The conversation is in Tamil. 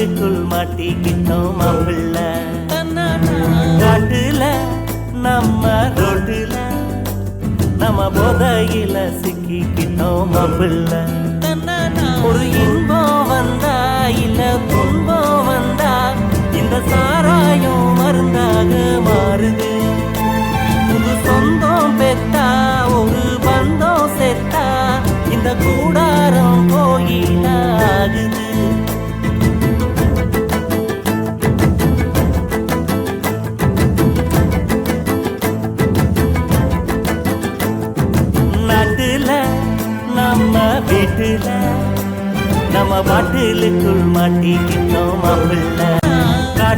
பாட்டிலுக்குள் மாட்டிக்கிட்டோம் மாப்பிள்ள. காட்டுல நம்ம ரோட்டுல நம்ம போதையில சிக்கிக்கிட்டோம் மாப்பிள்ள. ஒரு இன்பம் வந்தா இல்ல துன்பம் வந்தா இந்த சாராயம் மருந்தாக மாறுது. புது சொந்தம் பெத்தா ஒரு பந்தம் செத்தா இந்த கூடாரம் கோயிலாகுது. நாட்டுல நம்ம வீட்டுல நம்ம பாட்டிலுக்குள் மாட்டிக்கிட்டோம் மாப்பிள்ள.